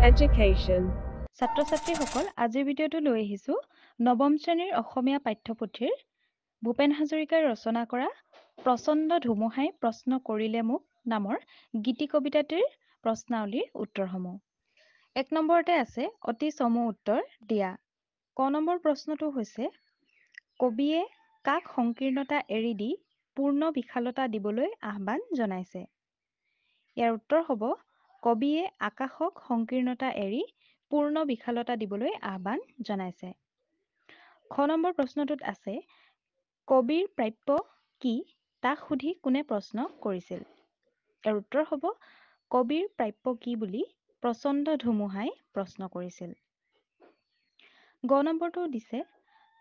Education. ছাত্ৰ ছাত্ৰীসকল আজিৰ ভিডিঅ'টো লৈ আহিছো নৱম শ্ৰেণীৰ অসমীয়া পাঠ্যপুথিৰ ভূপেন হাজৰিকাৰ ৰচনা কৰা প্ৰচণ্ড ধুমুহাই প্ৰশ্ন কৰিলে মোক নামৰ গীতি কবিতাটিৰ প্ৰশ্নাৱলীৰ উত্তৰসমূহ। 1 নম্বৰতে আছে অতি চমু উত্তৰ দিয়া। ক নম্বৰ প্ৰশ্নটো হৈছে কবিয়ে কাক সংকীৰ্ণতা এৰি দি পূৰ্ণ বিশালতা দিবলৈ আহ্বান জনাইছে। ইয়াৰ উত্তৰ হ'ব কবিয়ে আকাশক সংকীৰ্ণতা এৰি পূৰ্ণ বিশালতা দিবলৈ আহ্বান জনাইছে। খ নম্বৰ প্ৰশ্নটোত আছে কবিৰ প্ৰাপ্য কি তাক সুধি কোনে প্ৰশ্ন কৰিছিল। ইয়াৰ উত্তৰ হ'ব কবিৰ প্ৰাপ্য কি বুলি প্ৰচণ্ড ধুমুহাই প্ৰশ্ন কৰিছিল। গ নম্বৰটো দিছে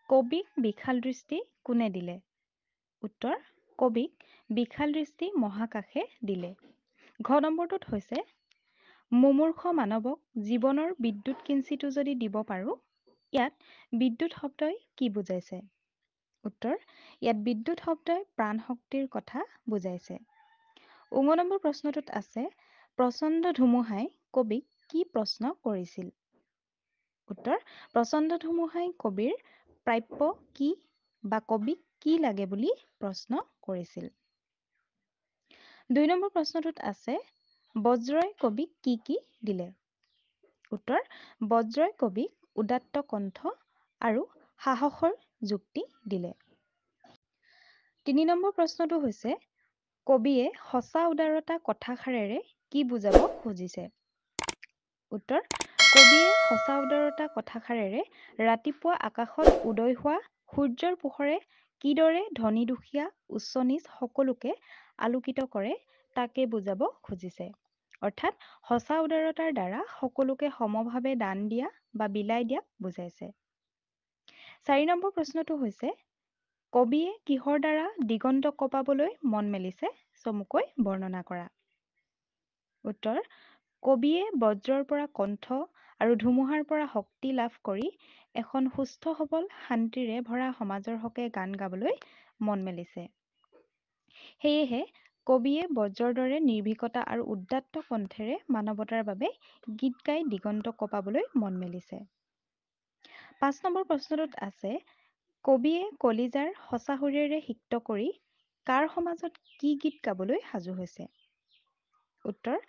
কবিক বিশাল দৃষ্টি কোনে দিলে। উত্তৰ কবিক বিশাল দৃষ্টি মহাকাশে দিলে। ঘ নম্বৰটোত হৈছে মুমূৰ্ষ মানৱক জীৱনৰ বিদ্যুৎ কিঞ্চিতো যদি দিব পাৰোঁ ইয়াত বিদ্যুৎ শব্দই কি বুজাইছে। উত্তৰ ইয়াত বিদ্যুৎ শব্দই প্ৰাণ শক্তিৰ কথা বুজাইছে। ১ নম্বৰ প্ৰশ্নটোত আছে প্ৰচণ্ড ধুমুহাই কবিক কি প্ৰশ্ন কৰিছিল। উত্তৰ প্ৰচণ্ড ধুমুহাই কবিৰ প্ৰাপ্য কি বা কবিক কি লাগে বুলি প্ৰশ্ন কৰিছিল। ২ নম্বৰ প্ৰশ্নটোত আছে বজ্ৰই কবিক কি কি দিলে। উত্তৰ বজ্ৰই কবিক উদাত্ত কণ্ঠ আৰু সাহসৰ যুক্তি দিলে। ৩ নম্বৰ প্ৰশ্নটো হৈছে কবিয়ে সঁচা উদাৰতা কথাষাৰেৰে কি বুজাব খুজিছে। উত্তৰ কবিয়ে সঁচা উদাৰতা কথাষাৰেৰে ৰাতিপুৱা আকাশত উদয় হোৱা সূৰ্যৰ পোহৰে কিদৰে ধনী দুখীয়া উচ্চ নীচ সকলোকে আলোকিত কৰে তাকে বুজাব খুজিছে। অৰ্থাৎ সঁচা উদাৰতাৰ দ্বাৰা সকলোকে সমভাৱে দান দিয়া বা বিলাই দিয়াক বুজাইছে। ৪ নম্বৰ প্ৰশ্নটো হৈছে কবিয়ে কিহৰ দ্বাৰা দিগন্ত কঁপাবলৈ মন মেলিছে চমুকৈ বৰ্ণনা কৰা। উত্তৰ কবিয়ে বজ্ৰৰ পৰা কণ্ঠ আৰু ধুমুহাৰ পৰা শক্তি লাভ কৰি এখন সুস্থ সবল শান্তিৰে ভৰা সমাজৰ হকে গান গাবলৈ মন মেলিছে। সেয়েহে কবিয়ে বজ্ৰৰ দৰে নিৰ্ভীকতা আৰু উদাত্ত কণ্ঠেৰে মানৱতাৰ বাবে গীত গাই দিগন্ত কঁপাবলৈ মন মেলিছে। ৫ নম্বৰ প্ৰশ্নটোত আছে কবিয়ে কলিজাৰ সঁচা সুৰেৰে সিক্ত কৰি কাৰ সমাজত কি গীত গাবলৈ সাজু হৈছে। উত্তৰ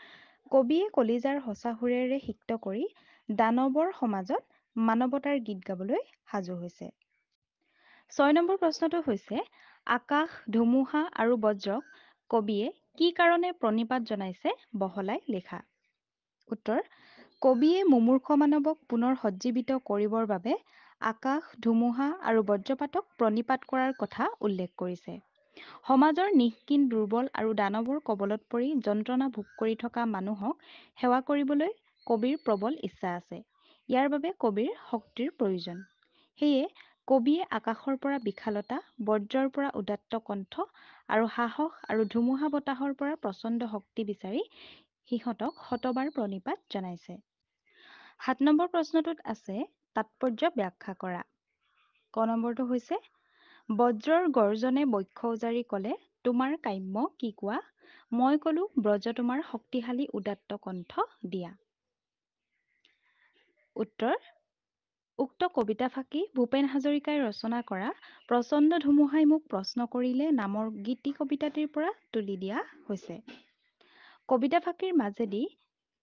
কবিয়ে কলিজাৰ সঁচা সুৰেৰে সিক্ত কৰি দানৱৰ সমাজত মানৱতাৰ গীত গাবলৈ সাজু হৈছে। ৬ নম্বৰ প্ৰশ্নটো হৈছে আকাশ ধুমুহা আৰু বজ্ৰক কবিয়ে কি কাৰণে প্ৰণিপাত জনাইছে বহলাই লিখা। উত্তৰ কবিয়ে মুমূৰ্ষ মানৱক পুনৰ সজ্জীৱিত কৰিবৰ বাবে আকাশ ধুমুহা আৰু বজ্ৰপাতক প্ৰণিপাত কৰাৰ কথা উল্লেখ কৰিছে। সমাজৰ নিষ্কিন দুৰ্বল আৰু দানৱৰ কবলত পৰি যন্ত্ৰণা ভোগ কৰি থকা মানুহক সেৱা কৰিবলৈ কবিৰ প্ৰবল ইচ্ছা আছে। ইয়াৰ বাবে কবিৰ শক্তিৰ প্ৰয়োজন। সেয়ে কবিয়ে আকাশৰ পৰা বিশালতা বজ্ৰৰ পৰা উদাত্ত কণ্ঠ আৰু সাহস আৰু ধুমুহা বতাহৰ পৰা প্ৰচণ্ড শক্তি বিচাৰি সিহঁতক শতবাৰ প্ৰণিপাত জনাইছে। ৭ নম্বৰ প্ৰশ্নটোত আছে তাৎপৰ্য ব্যাখ্যা কৰা। ক নম্বৰটো হৈছে বজ্ৰৰ গৰ্জনে বক্ষ উজাৰি কলে তোমাৰ কাম্য কি কোৱা মই কলো ব্ৰজ তোমাৰ শক্তিশালী উদাত্ত কণ্ঠ দিয়া। উত্তৰ উক্ত কবিতা ফাঁকি ভূপেন হাজৰিকাই ৰচনা কৰা প্ৰচণ্ড ধুমুহাই মোক প্ৰশ্ন কৰিলে নামৰ গীতি কবিতাটিৰ পৰা তুলি দিয়া হৈছে। কবিতা ফাঁকিৰ মাজেদি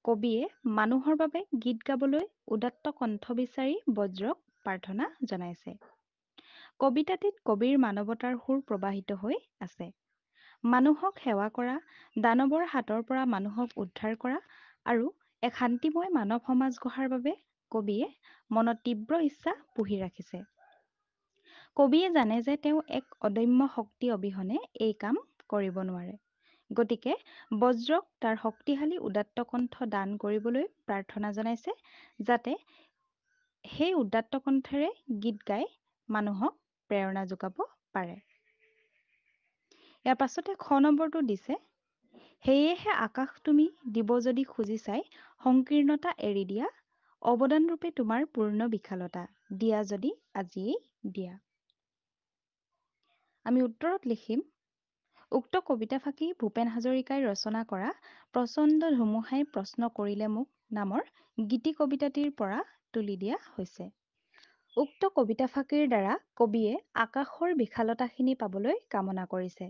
কবিয়ে মানুহৰ বাবে গীত গাবলৈ উদাত্ত কণ্ঠ বিচাৰি বজ্ৰক প্ৰাৰ্থনা জনাইছে। কবিতাটিত কবিৰ মানৱতাৰ সুৰ প্ৰবাহিত হৈ আছে। মানুহক সেৱা কৰা দানৱৰ হাতৰ পৰা মানুহক উদ্ধাৰ কৰা আৰু এক শান্তিময় মানৱ সমাজ গঢ়াৰ বাবে কবিয়ে মনত তীব্ৰ ইচ্ছা পুহি ৰাখিছে। কবিয়ে জানে যে তেওঁ এক অদম্য শক্তি অবিহনে এই কাম কৰিব নোৱাৰে। গতিকে বজ্ৰক তাৰ শক্তিশালী উদাত্ত কণ্ঠ দান কৰিবলৈ প্ৰাৰ্থনা জনাইছে যাতে সেই উদাত্ত কণ্ঠেৰে গীত গাই মানুহক প্ৰেৰণা যোগাব পাৰে। ইয়াৰ পাছতে খ নম্বৰটো দিছে সেয়েহে আকাশ তুমি দিব যদি খুজিছাই সংকীৰ্ণতা এৰি দিয়া অৱদান ৰূপে তোমাৰ পূৰ্ণ বিশালতা দিয়া যদি আজিয়েই দিয়া। আমি উত্তৰত লিখিম উক্ত কবিতা ফাঁকি ভূপেন হাজৰিকাই ৰচনা কৰা প্ৰচণ্ড ধুমুহাই প্ৰশ্ন কৰিলে মোক নামৰ গীতি কবিতাটিৰ পৰা তুলি দিয়া হৈছে। উক্ত কবিতা ফাঁকিৰ দ্বাৰা কবিয়ে আকাশৰ বিশালতাখিনি পাবলৈ কামনা কৰিছে।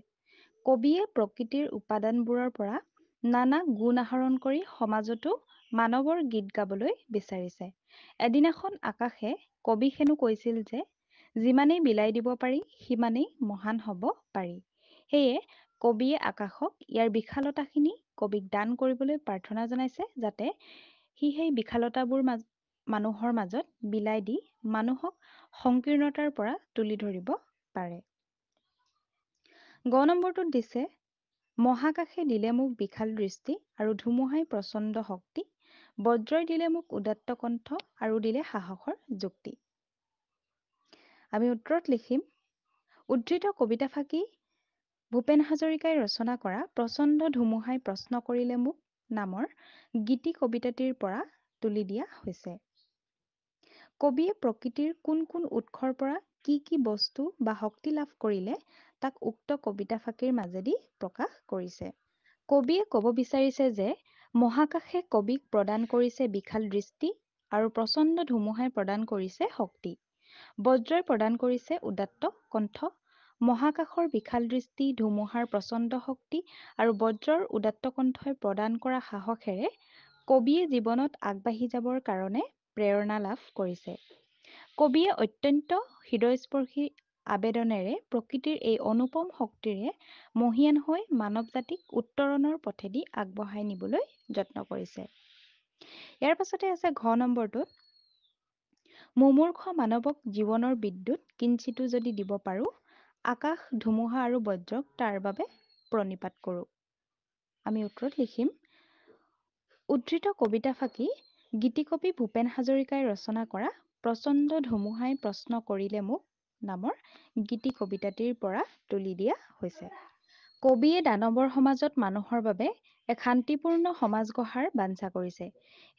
কবিয়ে প্ৰকৃতিৰ উপাদানবোৰৰ পৰা নানা গুণ আহৰণ কৰি সমাজতো মানৱৰ গীত গাবলৈ বিচাৰিছে। এদিনাখন আকাশে কবিক হেনো কৈছিল যে যিমানেই বিলাই দিব পাৰি সিমানেই মহান হ'ব পাৰি। সেয়ে কবিয়ে আকাশক ইয়াৰ বিশালতাখিনি কবিক দান কৰিবলৈ প্ৰাৰ্থনা জনাইছে যাতে সি সেই বিশালতাবোৰ মানুহৰ মাজত বিলাই দি মানুহক সংকীৰ্ণতাৰ পৰা তুলি ধৰিব পাৰে। গ নম্বৰটোত দিছে মহাকাশে দিলে মোক বিশাল দৃষ্টি আৰু ধুমুহাই প্ৰচণ্ড শক্তি, বজ্ৰই দিলে মোক উদাত্ত কণ্ঠ আৰু দিলে সাহসৰ যুক্তি। আমি উত্তৰত লিখিম উদ্ধৃত কবিতা ফাঁকি ভূপেন হাজৰিকাই ৰচনা কৰা প্ৰচণ্ড ধুমুহাই প্ৰশ্ন কৰিলে মোক নামৰ গীতি কবিতাটিৰ পৰা তুলি দিয়া হৈছে। কবিয়ে প্ৰকৃতিৰ কোন কোন উৎসৰ পৰা কি কি বস্তু বা শক্তি লাভ কৰিলে তাক উক্ত কবিতা ফাঁকিৰ মাজেদি প্ৰকাশ কৰিছে। কবিয়ে ক'ব বিচাৰিছে যে মহাকাশে কবিক প্ৰদান কৰিছে বিশাল দৃষ্টি আৰু প্ৰচণ্ড ধুমুহাই প্ৰদান কৰিছে শক্তি। বজ্ৰই প্ৰদান কৰিছে উদাত্ত কণ্ঠ। মহাকাশৰ বিশাল দৃষ্টি, ধুমুহাৰ প্ৰচণ্ড শক্তি আৰু বজ্ৰৰ উদাত্ত কণ্ঠই প্ৰদান কৰা সাহসেৰে কবিয়ে জীৱনত আগবাঢ়ি যাবৰ কাৰণে প্ৰেৰণা লাভ কৰিছে। কবিয়ে অত্যন্ত হৃদয়স্পৰ্শী আবেদনেৰে প্ৰকৃতিৰ এই অনুপম শক্তিৰে মহীয়ান হৈ মানৱ জাতিক উত্তৰণৰ পথেদি আগবঢ়াই নিবলৈ যত্ন কৰিছে। ইয়াৰ পাছতে আছে ঘ নম্বৰটোত মুমূৰ্ষ মানৱক জীৱনৰ বিদ্যুৎ কিঞ্চিতো যদি দিব পাৰোঁ, আকাশ ধুমুহা আৰু বজ্ৰক তাৰ বাবে প্ৰণিপাত কৰোঁ। আমি উত্তৰত লিখিম উদ্ধৃত কবিতা ফাঁকি গীতিকবি ভূপেন হাজৰিকাই ৰচনা কৰা প্ৰচণ্ড ধুমুহাই প্ৰশ্ন কৰিলে মোক নামৰ গীতি কবিতাটিৰ পৰা তুলি দিয়া হৈছে। কবিয়ে দানৱৰ সমাজত মানুহৰ বাবে এক শান্তিপূৰ্ণ সমাজ গঢ়াৰ বাঞ্ছা কৰিছে।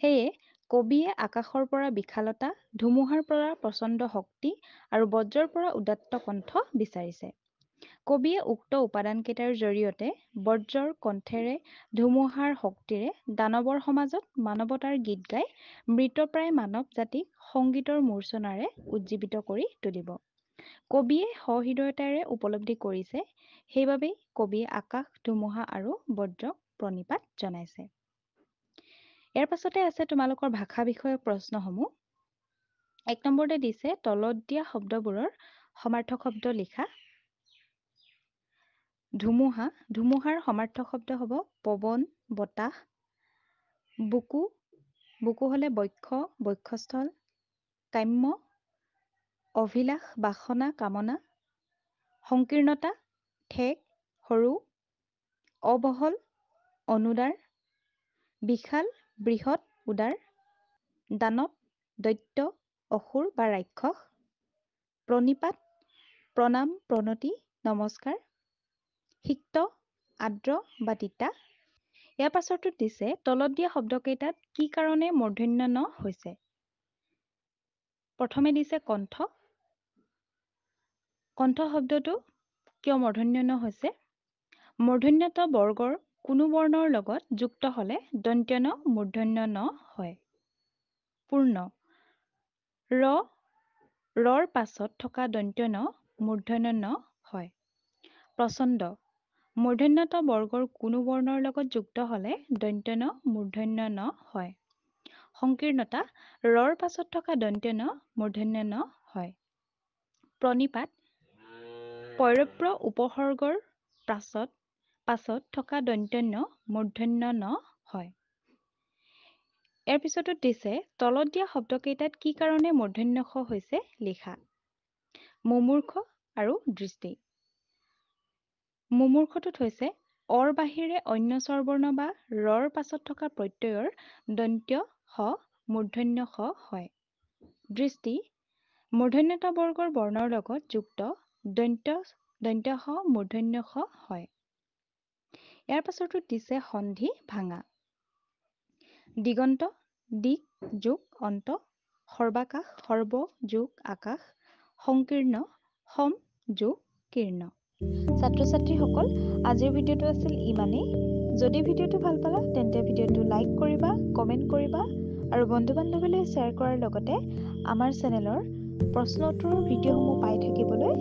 সেয়ে কবিয়ে আকাশৰ পৰা বিশালতা, ধুমুহাৰ পৰা প্ৰচণ্ড শক্তি আৰু বজ্ৰৰ পৰা উদাত্ত কণ্ঠ বিচাৰিছে। কবিয়ে উক্ত উপাদানকেইটাৰ জৰিয়তে বজ্ৰৰ কণ্ঠেৰে, ধুমুহাৰ শক্তিৰে দানৱৰ সমাজত মানৱতাৰ গীত গাই মৃতপ্ৰায় মানৱ জাতিক সংগীতৰ মূৰ্ছনাৰে উজ্জীৱিত কৰি তুলিব। কবিয়ে সহৃদয়তাৰে উপলব্ধি কৰিছে, সেইবাবেই কবিয়ে আকাশ, ধুমুহা আৰু বজ্ৰক প্ৰণিপাত জনাইছে। ইয়াৰ পাছতে আছে তোমালোকৰ ভাষা বিষয়ক প্ৰশ্নসমূহ। ১ নম্বৰতে দিছে তলত দিয়া শব্দবোৰৰ সমাৰ্থক শব্দ লিখা। ধুমুহা, ধুমুহাৰ সমাৰ্থক শব্দ হ'ব পৱন, বতাহ। বুকু, বুকু হ'লে বক্ষ, বক্ষস্থল। কাম্য, অভিলাষ, বাসনা, কামনা। সংকীৰ্ণতা, ঠেক, সৰু। অবহল, অনুদাৰ। বিশাল, বৃহৎ, উদাৰ। দানৱ, দৈত্য, অসুৰ বা ৰাক্ষস। প্ৰণিপাত, প্ৰণাম, প্ৰণতি, নমস্কাৰ। সিক্ত, আৰ্দ্ৰ বা তিতা। ইয়াৰ পাছৰটোত দিছে তলত দিয়া শব্দকেইটাত কি কাৰণে মূৰ্ধন্য ন হৈছে। প্ৰথমে দিছে কণ্ঠ। কণ্ঠ শব্দটো কিয় মূৰ্ধন্য ন হৈছে? মূৰ্ধন্য ত বৰ্গৰ কোনো বৰ্ণৰ লগত যুক্ত হ'লে দন্ত্য ন মূৰ্ধন্য ন হয়। পূৰ্ণ, ৰৰ পাছত থকা দন্ত্য ন মূৰ্ধন্য ন হয়। প্ৰচণ্ড, মূৰ্ধন্য ত বৰ্গৰ কোনো বৰ্ণৰ লগত যুক্ত হ'লে দন্ত্য ন মূৰ্ধন্য ন হয়। সংকীৰ্ণতা, ৰৰ পাছত থকা দন্ত্য ন মূৰ্ধন্য ন হয়। প্ৰণিপাত, পৈৰপ্য উপসৰ্গৰ পাছত থকা দন্ত্য ন মূৰ্ধন্য ন হয়। ইয়াৰ পিছতো দিছে তলত দিয়া শব্দকেইটাত কি কাৰণে মূৰ্ধন্য ষ হৈছে লিখা। মুমূৰ্ষ আৰু দৃষ্টি। মুমূৰ্ষটোত হৈছে অৰ বাহিৰে অন্য স্বৰবৰ্ণ বা ৰৰ পাছত থকা প্ৰত্যয়ৰ দন্ত্য স মূৰ্ধন্য ষ হয়। দৃষ্টি, মূৰ্ধন্য ত বৰ্গৰ বৰ্ণৰ লগত যুক্ত দন্ত্য স মূৰ্ধন্য ষ হয়। ইয়াৰ পাছৰটোত দিছে সন্ধি ভাঙা। দিগন্ত, দিক যোগ অন্ত। সৰ্বাকাশ, সৰ্ব যোগ আকাশ। সংকীৰ্ণ, সম যোগ কীৰ্ণ। ছাত্ৰ ছাত্ৰীসকল আজিৰ ভিডিঅ'টো আছিল ইমানেই যদি ভিডিঅ'টো ভাল পালা তেন্তে ভিডিঅ'টো লাইক কৰিবা কমেন্ট কৰিবা আৰু বন্ধু বান্ধৱীলৈ শ্বেয়াৰ কৰাৰ লগতে আমাৰ চেনেলৰ প্ৰশ্ন উত্তৰৰ ভিডিঅ'সমূহ পাই থাকিবলৈ